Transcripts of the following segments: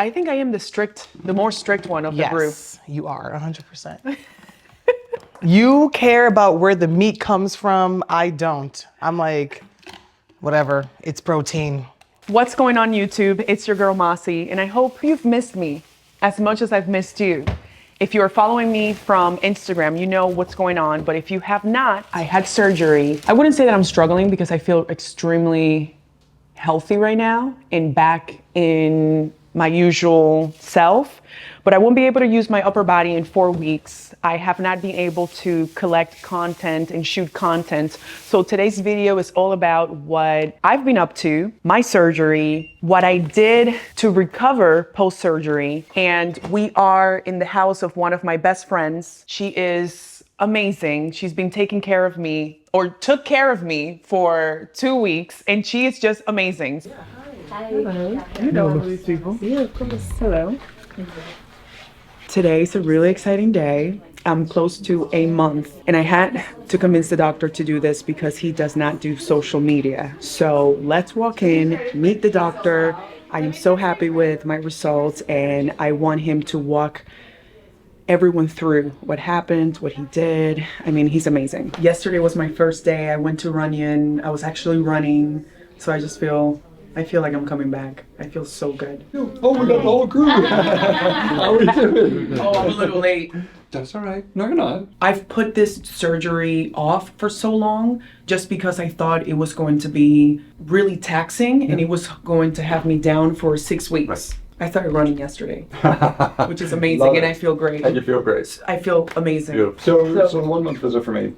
I think I am the more strict one of the group. Yes, you are 100%. You care about where the meat comes from. I don't. I'm like, whatever, it's protein. What's going on YouTube? It's your girl Massy, and I hope you've missed me as much as I've missed you. If you're following me from Instagram, you know what's going on, but if you have not, I had surgery. I wouldn't say that I'm struggling because I feel extremely healthy right now and back in my usual self, but I won't be able to use my upper body in 4 weeks. I have not been able to collect content and shoot content. So today's video is all about what I've been up to, my surgery, what I did to recover post-surgery. And we are in the house of one of my best friends. She is amazing. She's been taking care of me, or took care of me for 2 weeks, and she is just amazing. Yeah, hi. Hello. You know all these people. Yeah, of course. Hello. Today's a really exciting day. I'm close to a month, and I had to convince the doctor to do this because he does not do social media. So let's walk in, meet the doctor. I am so happy with my results, and I want him to walk everyone through what happened, what he did. I mean, he's amazing. Yesterday was my first day. I went to Runyon. I was actually running, so I feel like I'm coming back. I feel so good. Oh, we got the whole crew. How are we doing? Oh, I'm a little late. That's all right. No, you're not. I've put this surgery off for so long just because I thought it was going to be really taxing and it was going to have me down for 6 weeks. Right. I started running yesterday, which is amazing, and I feel great. And you feel great. I feel amazing. Beautiful. So a 1 month visit for me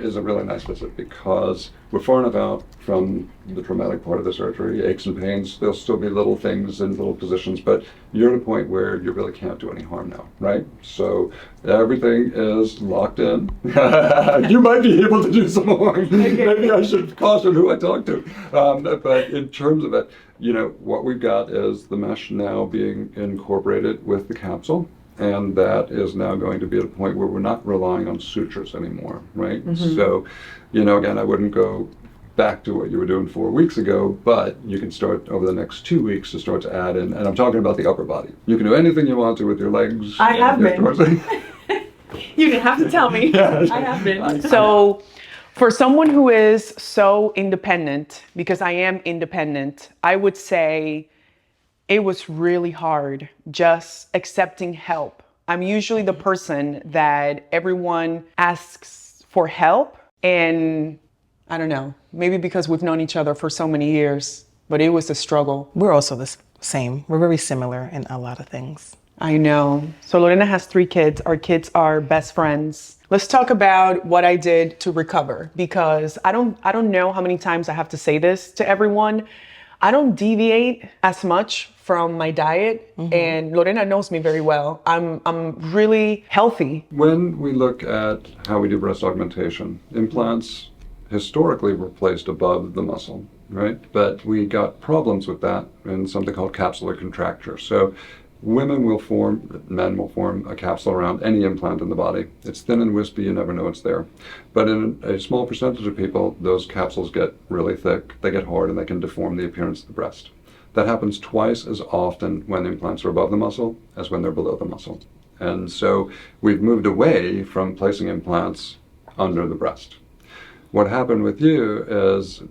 is a really nice visit because we're far enough out from the traumatic part of the surgery, aches and pains. There'll still be little things in little positions, but you're at a point where you really can't do any harm now, right? So everything is locked in. You might be able to do some harm. Maybe I should caution who I talk to. But in terms of it, you know, what we've got is the mesh now being incorporated with the capsule. And that is now going to be at a point where we're not relying on sutures anymore, right? Mm-hmm. So, you know, again, I wouldn't go back to what you were doing 4 weeks ago, but you can start over the next 2 weeks to start to add in, and I'm talking about the upper body. You can do anything you want to with your legs. I have been. You didn't have to tell me. Yeah, I have been. So, for someone who is so independent, because I am independent, I would say it was really hard just accepting help. I'm usually the person that everyone asks for help, and I don't know, maybe because we've known each other for so many years, but it was a struggle. We're also the same. We're very similar in a lot of things. I know. So Lorena has 3 kids. Our kids are best friends. Let's talk about what I did to recover, because I don't know how many times I have to say this to everyone. I don't deviate as much from my diet, and Lorena knows me very well. I'm really healthy. When we look at how we do breast augmentation, implants historically were placed above the muscle, right? But we got problems with that in something called capsular contracture. So men will form a capsule around any implant in the body. It's thin and wispy, you never know it's there. But in a small percentage of people, those capsules get really thick, they get hard, and they can deform the appearance of the breast. That happens twice as often when implants are above the muscle as when they're below the muscle. And so we've moved away from placing implants under the breast. What happened with you is,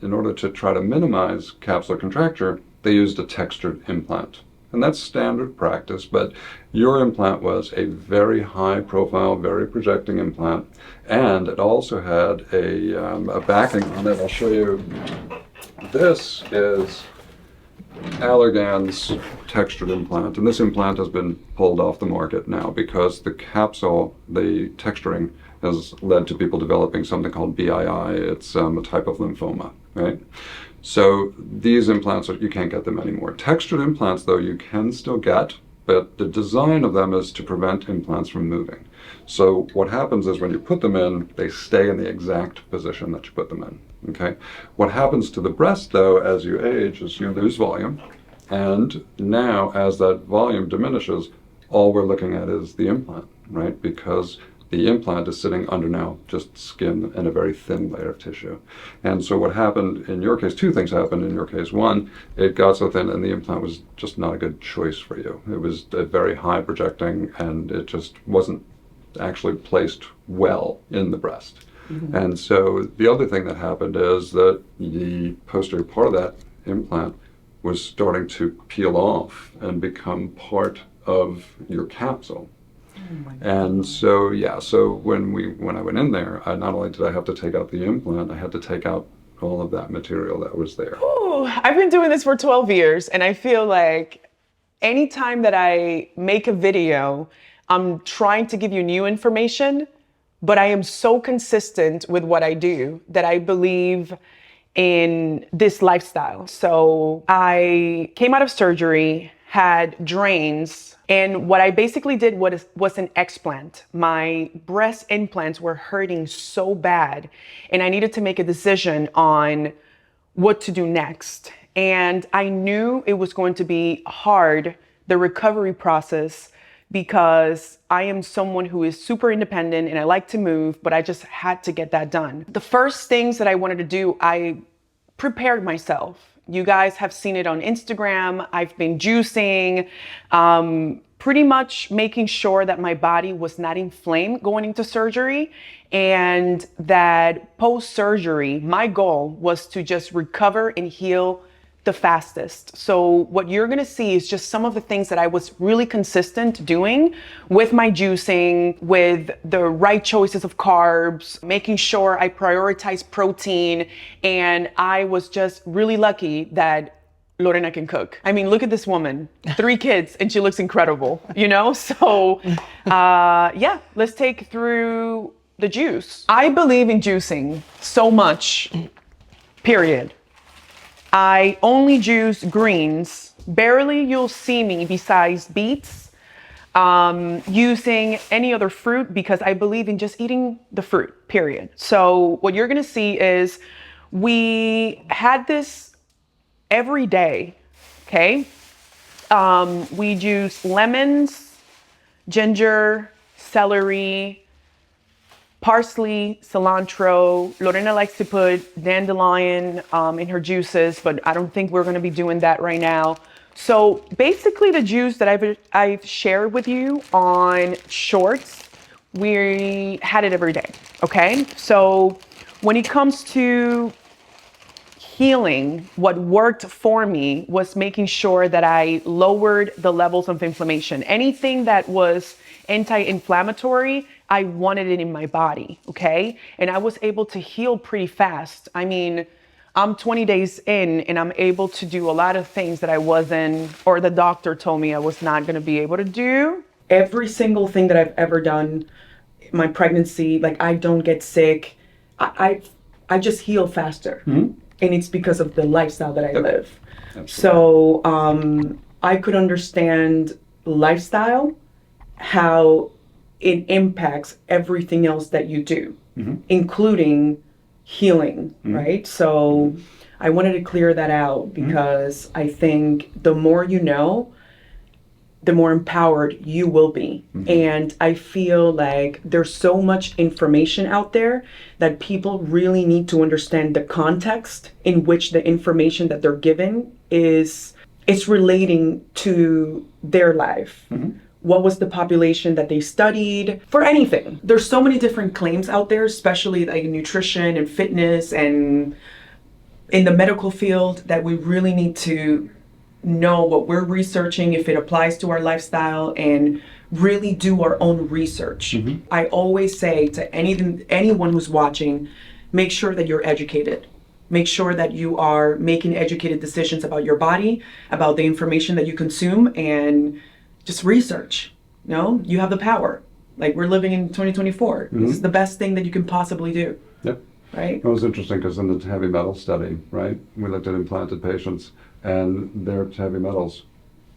in order to try to minimize capsular contracture, they used a textured implant. And that's standard practice, but your implant was a very high profile, very projecting implant, and it also had a backing on it. I'll show you. This is Allergan's textured implant, and this implant has been pulled off the market now because the capsule, the texturing, has led to people developing something called BII. It's a type of lymphoma, right? So these implants, you can't get them anymore. Textured implants, though, you can still get, but the design of them is to prevent implants from moving. So what happens is when you put them in, they stay in the exact position that you put them in, okay? What happens to the breast, though, as you age, is you lose volume. And now, as that volume diminishes, all we're looking at is the implant, right? Because the implant is sitting under now just skin and a very thin layer of tissue. And so what happened in your case, two things happened in your case. One, it got so thin and the implant was just not a good choice for you. It was very high projecting and it just wasn't actually placed well in the breast. Mm-hmm. And so the other thing that happened is that the posterior part of that implant was starting to peel off and become part of your capsule. And so, yeah, so when I went in there, not only did I have to take out the implant, I had to take out all of that material that was there. Ooh, I've been doing this for 12 years, and I feel like anytime that I make a video, I'm trying to give you new information, but I am so consistent with what I do that I believe in this lifestyle. So I came out of surgery, had drains, and what I basically did was an explant. My breast implants were hurting so bad, and I needed to make a decision on what to do next. And I knew it was going to be hard, the recovery process, because I am someone who is super independent and I like to move, but I just had to get that done. The first things that I wanted to do, I prepared myself. You guys have seen it on Instagram. I've been juicing, pretty much making sure that my body was not inflamed going into surgery, and that post-surgery, my goal was to just recover and heal the fastest. So what you're gonna see is just some of the things that I was really consistent doing with my juicing, with the right choices of carbs, making sure I prioritize protein, and I was just really lucky that Lorena can cook. I mean, look at this woman, 3 kids, and she looks incredible, you know? So yeah, let's take through the juice. I believe in juicing so much, period. I only juice greens. Barely you'll see me besides beets, using any other fruit, because I believe in just eating the fruit, period. So what you're gonna see is we had this every day, okay? We juice lemons, ginger, celery, parsley, cilantro. Lorena likes to put dandelion in her juices, but I don't think we're gonna be doing that right now. So basically the juice that I've shared with you on shorts, we had it every day, okay? So when it comes to healing, what worked for me was making sure that I lowered the levels of inflammation. Anything that was anti-inflammatory, I wanted it in my body, okay? And I was able to heal pretty fast. I mean, I'm 20 days in and I'm able to do a lot of things that I wasn't, or the doctor told me I was not gonna be able to do. Every single thing that I've ever done, my pregnancy, like I don't get sick. I just heal faster. Mm-hmm. And it's because of the lifestyle that I live. Absolutely. So I could understand lifestyle, how it impacts everything else that you do, mm-hmm. including healing, mm-hmm. right? So I wanted to clear that out because mm-hmm. I think the more you know, the more empowered you will be. Mm-hmm. And I feel like there's so much information out there that people really need to understand the context in which the information that they're given is relating to their life. Mm-hmm. What was the population that they studied for anything? There's so many different claims out there, especially like nutrition and fitness and in the medical field, that we really need to know what we're researching, if it applies to our lifestyle, and really do our own research. Mm-hmm. I always say to anyone who's watching, make sure that you're educated. Make sure that you are making educated decisions about your body, about the information that you consume, and just research. You know, you have the power. Like, we're living in 2024. Mm-hmm. This is the best thing that you can possibly do. Yep. Right? It was interesting because in the heavy metal study, right, we looked at implanted patients and their heavy metals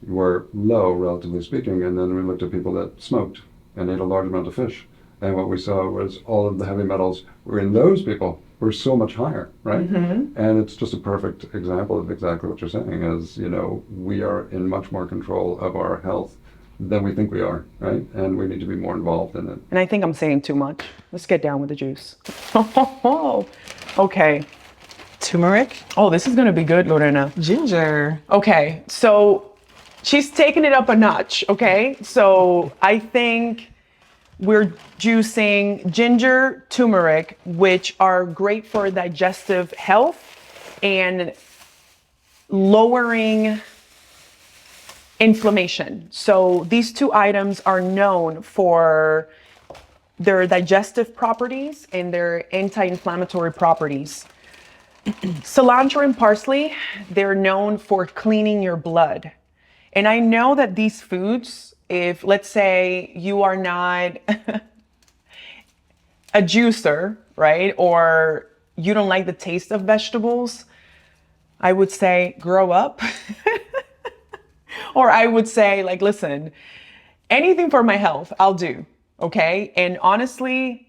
were low, relatively speaking, and then we looked at people that smoked and ate a large amount of fish. And what we saw was all of the heavy metals were in those people were so much higher, right? Mm-hmm. And it's just a perfect example of exactly what you're saying is, you know, we are in much more control of our health than we think we are, right? And we need to be more involved in it. And I think I'm saying too much. Let's get down with the juice. Okay. Turmeric, Oh, this is gonna be good, Lorena. ginger. Okay, so she's taking it up a notch, okay? So I think we're juicing ginger, turmeric, which are great for digestive health and lowering inflammation. So these two items are known for their digestive properties and their anti-inflammatory properties. Cilantro and parsley, they're known for cleaning your blood. And I know that these foods, if let's say you are not a juicer, right? Or you don't like the taste of vegetables, I would say grow up. Or I would say, like, listen, anything for my health, I'll do. Okay. And honestly,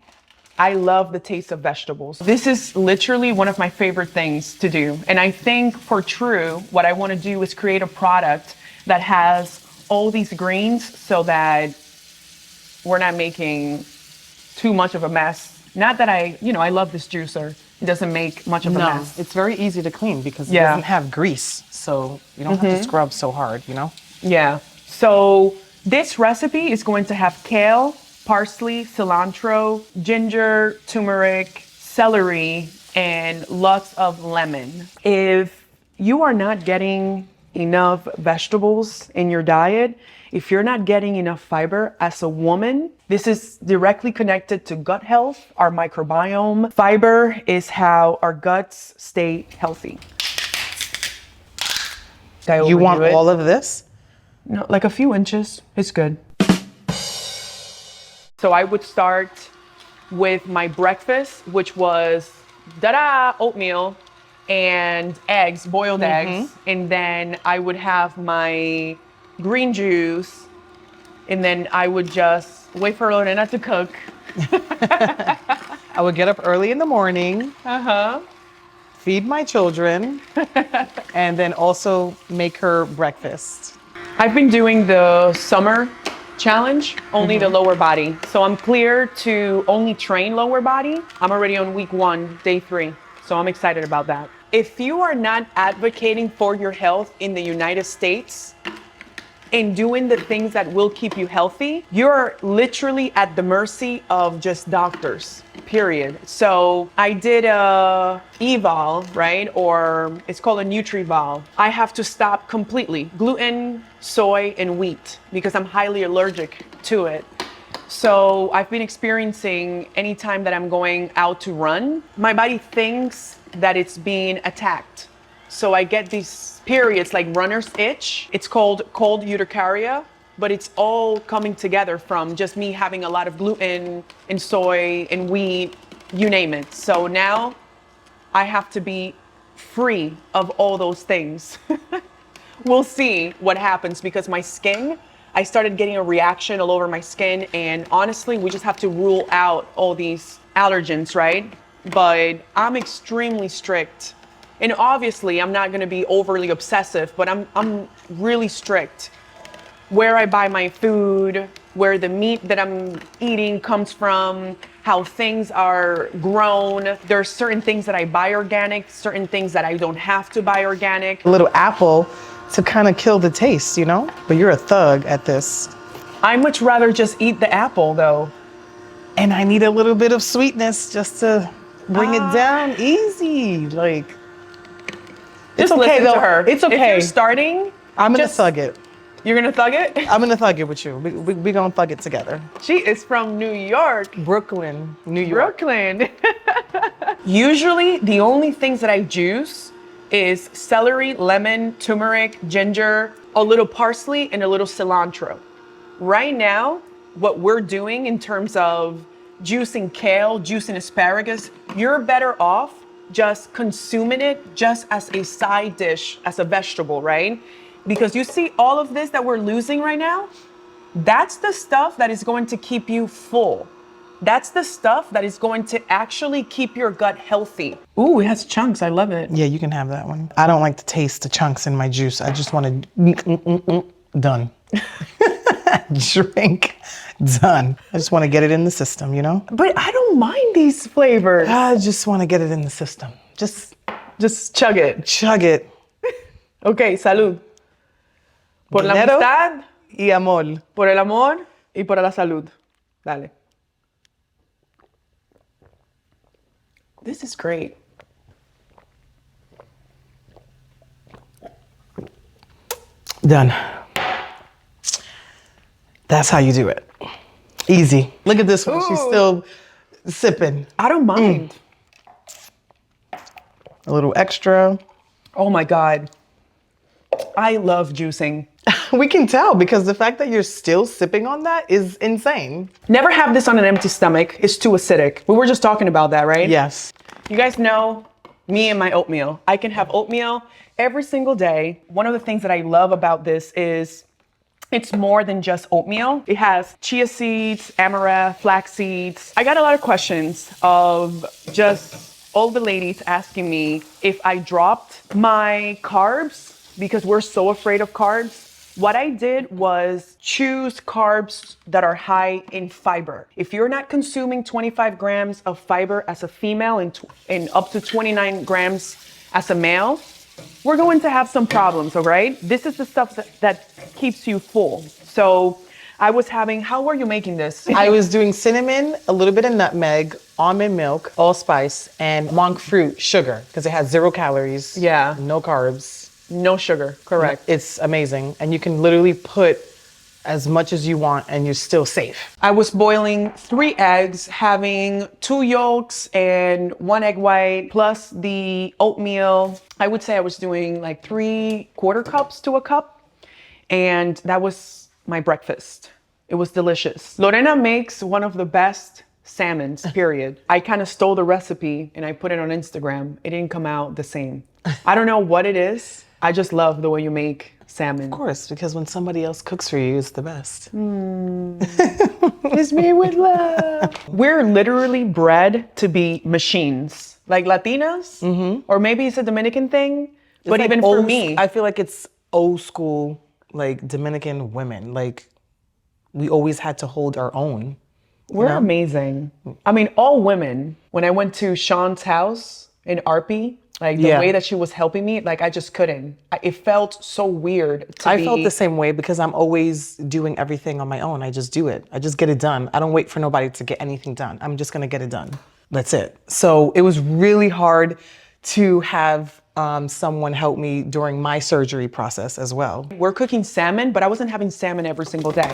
I love the taste of vegetables. This is literally one of my favorite things to do. And I think for True, what I want to do is create a product that has all these greens so that we're not making too much of a mess. Not that I love this juicer. It doesn't make much of a No, mess. it's very easy to clean because it Yeah. doesn't have grease. So you don't have to scrub so hard, you know? Yeah. So this recipe is going to have kale, parsley, cilantro, ginger, turmeric, celery, and lots of lemon. If you are not getting enough vegetables in your diet, if you're not getting enough fiber as a woman, this is directly connected to gut health, our microbiome. Fiber is how our guts stay healthy. You want all of this? No, like a few inches is good. So I would start with my breakfast, which was oatmeal and eggs, boiled eggs. And then I would have my green juice. And then I would just wait for Lorena to cook. I would get up early in the morning, feed my children, and then also make her breakfast. I've been doing the summer challenge, only the lower body. So I'm clear to only train lower body. I'm already on week 1, day 3. So I'm excited about that. If you are not advocating for your health in the United States and doing the things that will keep you healthy, you're literally at the mercy of just doctors, period. So I did a eval, right? Or it's called a NutriVal. I have to stop completely gluten, soy, and wheat because I'm highly allergic to it. So I've been experiencing anytime that I'm going out to run, my body thinks that it's being attacked. So I get these periods like runner's itch. It's called cold urticaria, but it's all coming together from just me having a lot of gluten and soy and wheat, you name it. So now I have to be free of all those things. We'll see what happens because my skin, I started getting a reaction all over my skin. And honestly, we just have to rule out all these allergens, right? But I'm extremely strict. And obviously, I'm not going to be overly obsessive, but I'm really strict. Where I buy my food, where the meat that I'm eating comes from, how things are grown. There are certain things that I buy organic, certain things that I don't have to buy organic. A little apple to kind of kill the taste, you know? But you're a thug at this. I much rather just eat the apple, though. And I need a little bit of sweetness just to bring it down easy. Like, it's Just okay listen though. to her. It's If okay. you're starting, I'm gonna just- thug it. You're gonna thug it? I'm gonna thug it with you. We gonna thug it together. She is from New York. Brooklyn, New York. Brooklyn. Usually, the only things that I juice is celery, lemon, turmeric, ginger, a little parsley, and a little cilantro. Right now, what we're doing in terms of juicing kale, juicing asparagus, you're better off just consuming it just as a side dish, as a vegetable, right? Because you see all of this that we're losing right now, that's the stuff that is going to keep you full. That's the stuff that is going to actually keep your gut healthy. Ooh, it has chunks. I love it. Yeah, you can have that one. I don't like to taste the chunks in my juice. I just want to done. drink. Done. I just want to get it in the system, you know? But I don't mind these flavors. I just want to get it in the system. Just chug it. Chug it. Okay, salud. Por la Dinero amistad, y amor. por el amor y por la salud. Dale. This is great. Done. That's how you do it. Easy. Look at this one. She's still sipping. I don't mind. A little extra. Oh my God. I love juicing. We can tell because the fact that you're still sipping on that is insane. Never have this on an empty stomach. It's too acidic. We were just talking about that, right? Yes. You guys know me and my oatmeal. I can have oatmeal every single day. One of the things that I love about this is it's more than just oatmeal. It has chia seeds, amaranth, flax seeds. I got a lot of questions of just all the ladies asking me if I dropped my carbs because we're so afraid of carbs. What I did was choose carbs that are high in fiber. If you're not consuming 25 grams of fiber as a female and up to 29 grams as a male, we're going to have some problems, all right? This is the stuff that keeps you full. So I was having, how were you making this? I was doing cinnamon, a little bit of nutmeg, almond milk, allspice, and monk fruit sugar because it has 0 calories. Yeah. No carbs. No sugar, correct. It's amazing. And you can literally put as much as you want and you're still safe. I was boiling 3 eggs, having 2 yolks and 1 egg white, plus the oatmeal. I would say I was doing like 3/4 cups to a cup. And that was my breakfast. It was delicious. Lorena makes one of the best salmons, period. I kind of stole the recipe and I put it on Instagram. It didn't come out the same. I don't know what it is. I just love the way you make salmon. Of course, because when somebody else cooks for you, it's the best. It's made with love. We're literally bred to be machines, like Latinas, or maybe it's a Dominican thing, but It's even like for old- me. I feel like it's old school, like Dominican women. Like we always had to hold our own. We're amazing. I mean, all women, when I went to Sean's house in Arpi, like the Yeah. way that she was helping me, like I just couldn't. It felt so weird to I be. felt the same way because I'm always doing everything on my own. I just do it. I just get it done. I don't wait for nobody to get anything done. I'm just gonna get it done. That's it. So it was really hard to have someone help me during my surgery process as well. We're cooking salmon, but I wasn't having salmon every single day.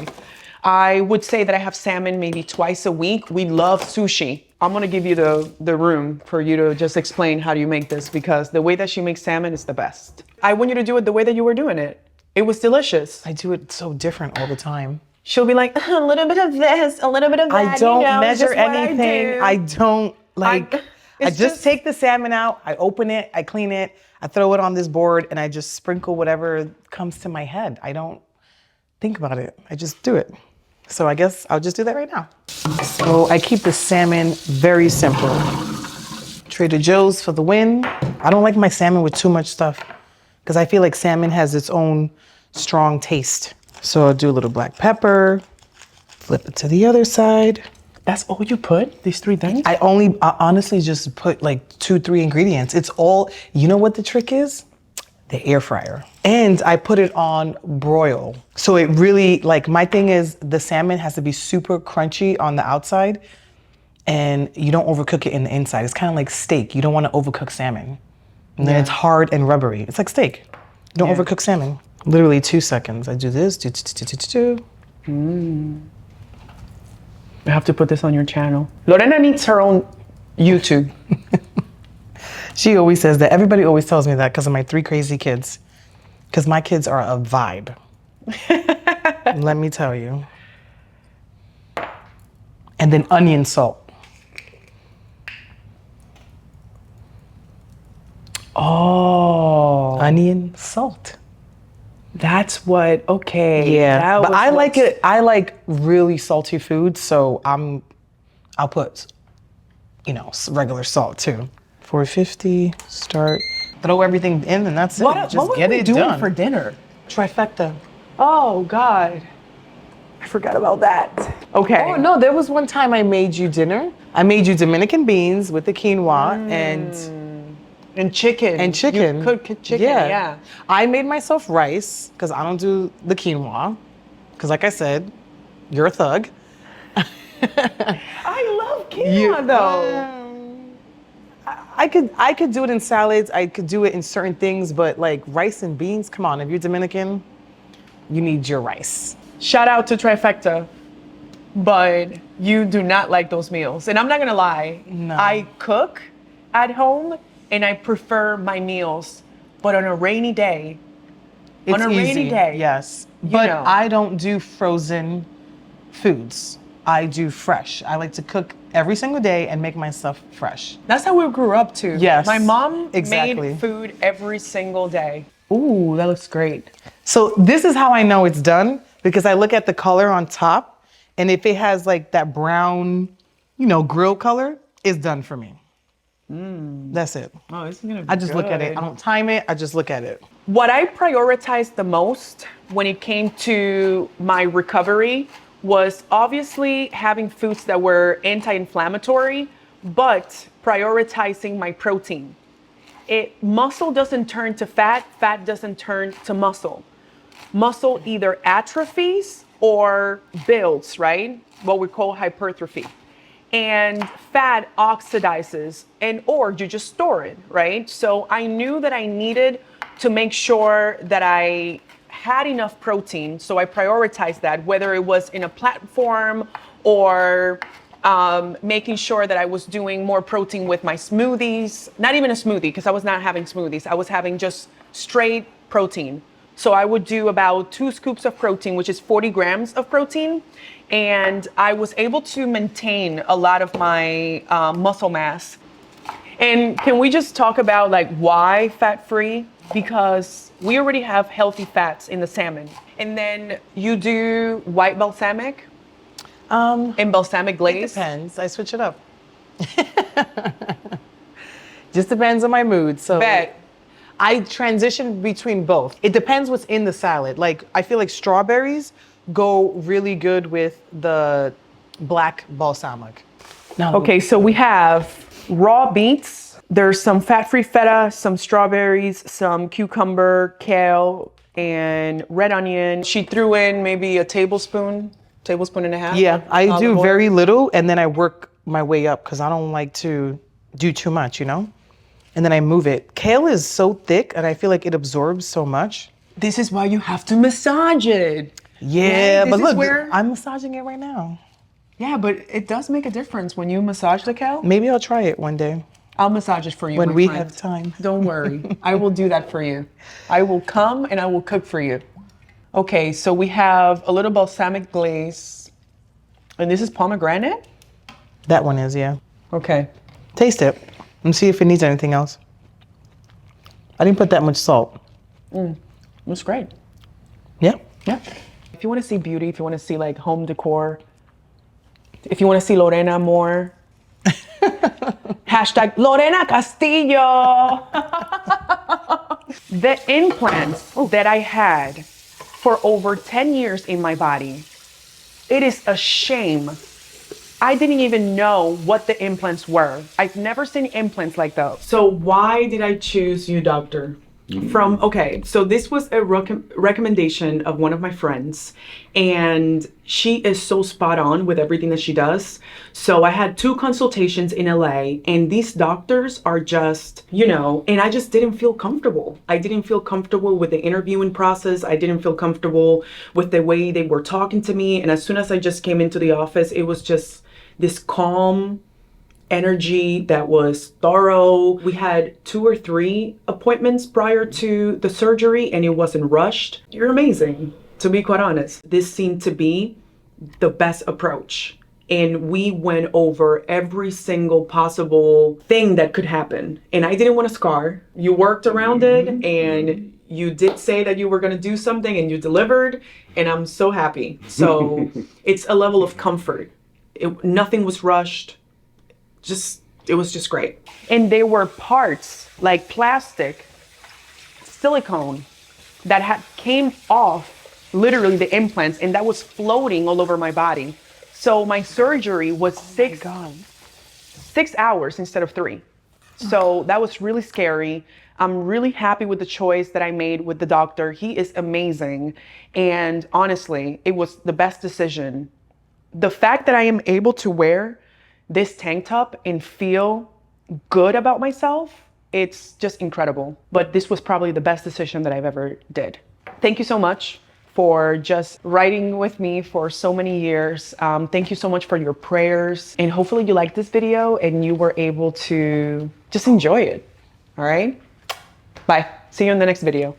I would say that I have salmon maybe twice a week. We love sushi. I'm gonna give you the room for you to just explain how do you make this because the way that she makes salmon is the best. I want you to do it the way that you were doing it. It was delicious. I do it so different all the time. She'll be like, a little bit of this, a little bit of that. I don't you know, it's measure just what anything. I I do. don't like. I it's just just- take the salmon out. I open it. I clean it. I throw it on this board, and I just sprinkle whatever comes to my head. I don't think about it. I just do it. So I guess I'll just do that right now. So I keep the salmon very simple. Trader Joe's for the win. I don't like my salmon with too much stuff because I feel like salmon has its own strong taste. So I'll do a little black pepper, flip it to the other side. That's all you put? These 3 things? I honestly just put like 2-3 ingredients. It's all, you know what the trick is? The air fryer. And I put it on broil. So it really, like my thing is the salmon has to be super crunchy on the outside and you don't overcook it in the inside. It's kind of like steak. You don't want to overcook salmon. And then it's hard and rubbery. It's like steak. You don't overcook salmon. Literally 2 seconds. I do this, do. I have to put this on your channel. Lorena needs her own YouTube. She always says that. Everybody always tells me that because of my 3 crazy kids. Because my kids are a vibe. Let me tell you. And then onion salt. Oh, Onion salt. that's what, okay. Yeah. that But was I like what's- it. I like really salty food. So I'll put, regular salt too. 450, start. Throw everything in and that's it. What Just were get we it doing done. for dinner? Trifecta. Oh, God. I forgot about that. Okay. Oh no, there was one time I made you dinner. I made you Dominican beans with the quinoa And chicken. and chicken. You cook chicken, yeah. I made myself rice because I don't do the quinoa. Because like I said, you're a thug. I love quinoa though. I could do it in salads. I could do it in certain things, but like rice and beans, come on. If you're Dominican, you need your rice. Shout out to Trifecta, but you do not like those meals. And I'm not gonna lie, No. I cook at home and I prefer my meals, but on a rainy day, It's on a rainy easy, day, yes. you But know. I don't do frozen foods. I do fresh. I like to cook every single day and make my stuff fresh. That's how we grew up too. Yes, My mom exactly. made food every single day. Ooh, that looks great. So this is how I know it's done because I look at the color on top, and if it has like that brown, grill color, it's done for me. That's it. Oh, this is gonna be I just look at it. I don't time it. I just look at it. What I prioritized the most when it came to my recovery was obviously having foods that were anti-inflammatory, but prioritizing my protein. Muscle doesn't turn to fat, fat doesn't turn to muscle. Muscle either atrophies or builds, right? What we call hypertrophy. And fat oxidizes or you just store it, right? So I knew that I needed to make sure that I had enough protein. So I prioritized that, whether it was in a platform or making sure that I was doing more protein with my smoothies. Not even a smoothie, because I was not having smoothies. I was having just straight protein. So I would do about 2 scoops of protein, which is 40 grams of protein. And I was able to maintain a lot of my muscle mass. And can we just talk about why fat-free? Because we already have healthy fats in the salmon. And then you do white balsamic and balsamic glaze. It depends. I switch it up. Just depends on my mood. So Bet. I transition between both. It depends what's in the salad. Like I feel like strawberries go really good with the black balsamic. Okay, so we have raw beets. There's some fat-free feta, some strawberries, some cucumber, kale, and red onion. She threw in maybe a tablespoon and a half. Yeah, of I olive do oil. very little and then I work my way up because I don't like to do too much, And then I move it. Kale is so thick and I feel like it absorbs so much. This is why you have to massage it. Yeah, this but is look, where- I'm massaging it right now. Yeah, but it does make a difference when you massage the kale. Maybe I'll try it one day. I'll massage it for you When my we friend. have time. Don't worry. I will do that for you. I will come and I will cook for you. Okay, so we have a little balsamic glaze. And this is pomegranate? That one is, yeah. Okay. Taste it and see if it needs anything else. I didn't put that much salt. That's great. Yeah. Yeah. If you want to see beauty, if you want to see home decor, if you want to see Lorena more, hashtag Lorena Castillo. The implants that I had for over 10 years in my body, it is a shame. I didn't even know what the implants were. I've never seen implants like those. So why did I choose you, doctor? So this was a recommendation of one of my friends, and she is so spot on with everything that she does. So I had 2 consultations in LA, and these doctors are just, and I just didn't feel comfortable. I didn't feel comfortable with the interviewing process. I didn't feel comfortable with the way they were talking to me. And as soon as I just came into the office, it was just this calm energy that was thorough. We had 2 or 3 appointments prior to the surgery and it wasn't rushed. You're amazing, to be quite honest. This seemed to be the best approach. And we went over every single possible thing that could happen. And I didn't want a scar. You worked around it and you did say that you were going to do something and you delivered. And I'm so happy. So it's a level of comfort. Nothing was rushed. It was just great. And there were parts like plastic, silicone that came off literally the implants, and that was floating all over my body. So my surgery was 6 hours instead of 3. So that was really scary. I'm really happy with the choice that I made with the doctor. He is amazing. And honestly, it was the best decision. The fact that I am able to wear this tank top and feel good about myself, it's just incredible. But this was probably the best decision that I've ever did. Thank you so much for just riding with me for so many years. Thank you so much for your prayers. And hopefully you liked this video and you were able to just enjoy it. All right? Bye. See you in the next video.